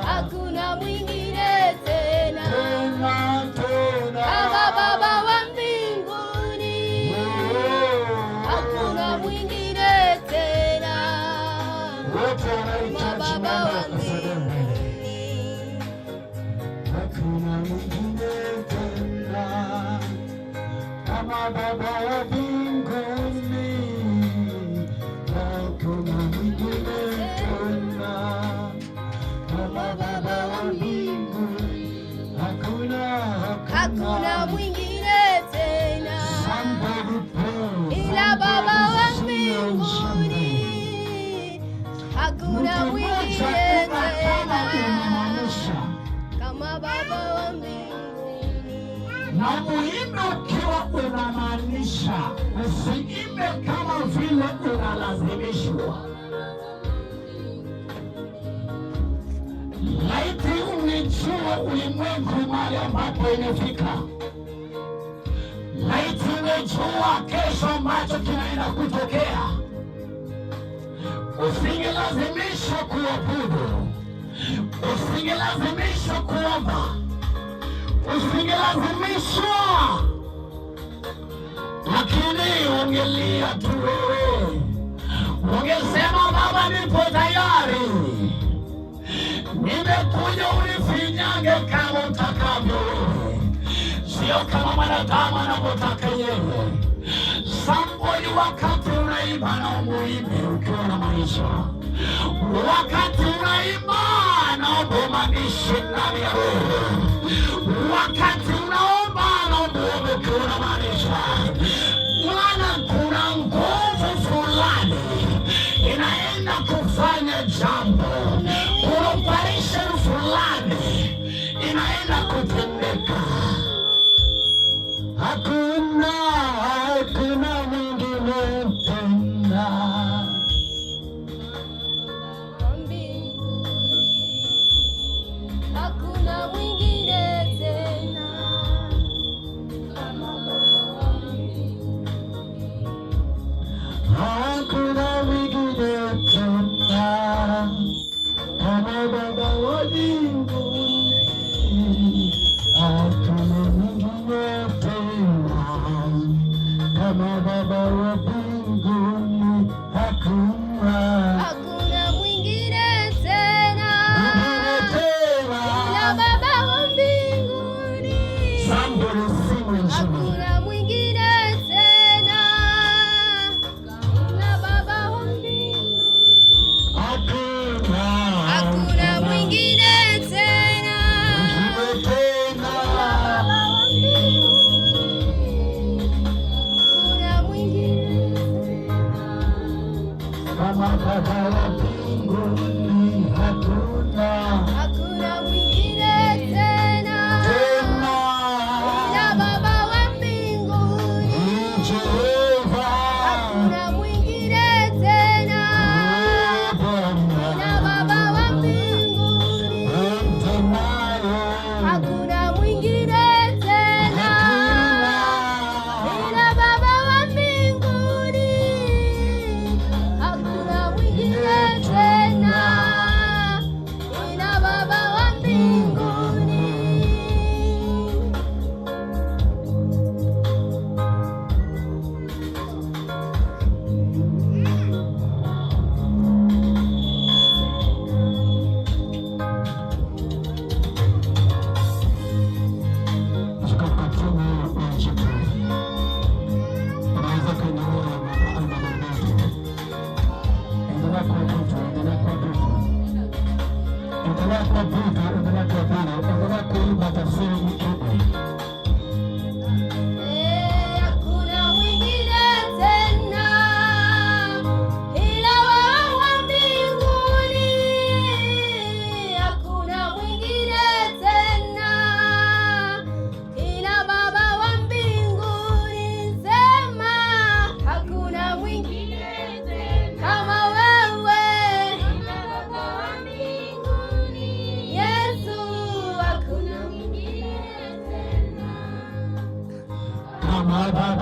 Hakuna mwingine tena kama Baba wa mbinguni, hakuna mwingine tena kama Baba wa mbinguni, hakuna mwingine tena kama Baba wa mbinguni, hakuna mwingine tena kama Baba wa mbinguni, hakuna mwingine tena ila Baba wa mbinguni, hakuna mwingine tena kama Baba wa mbinguni. Na muimbe ukiwa unamaanisha, usiimbe kama vile unalazimishwa. Laiti ungejua ulimwengu mahali ambapo imefika. Laiti ungejua kesho ambacho kinaenda kutokea. Usingelazimishwa kuabudu, usingelazimishwa kuomba, usingelazimishwa, lakini ungelia tu wewe. Ungesema Baba, nipo tayari, nimekuja unifinyange kama utakavyo wewe, sio kama mwanadamu anavyotaka yeye. Somebody, wakati unaimba na umuimbe ukiwa na maisha. Wakati unaimba na umaanishe ndani ya wewe. Wakati unaomba na umuombe ukiwa na maisha. Maana kuna nguvu fulani inaenda kufanya jambo. Kuna operation fulani inaenda kutendeka. Hakuna mwingine tena. Hakuna mwingine tena kama Baba wa mbinguni, hakuna mwingine tena kama Baba wa mbinguni, hakuna mwingine tena kama Baba wa mbinguni, hakuna mwingine tena ila Baba wa mbinguni, hakuna mwingine tena ila Baba wa mbinguni, hakuna mwingine tena ila Baba wa mbinguni, hakuna mwingine kama Baba wa mbinguni, hakuna mwingine tena ila Baba wa mbinguni, Jehova, hakuna mwingine tena ila Baba wa mbinguni, hakuna mwingine tena ila Baba wa mbinguni, hakuna mwingine tena ila Baba wa mbinguni. Hakuna mwingine tena ila mama baba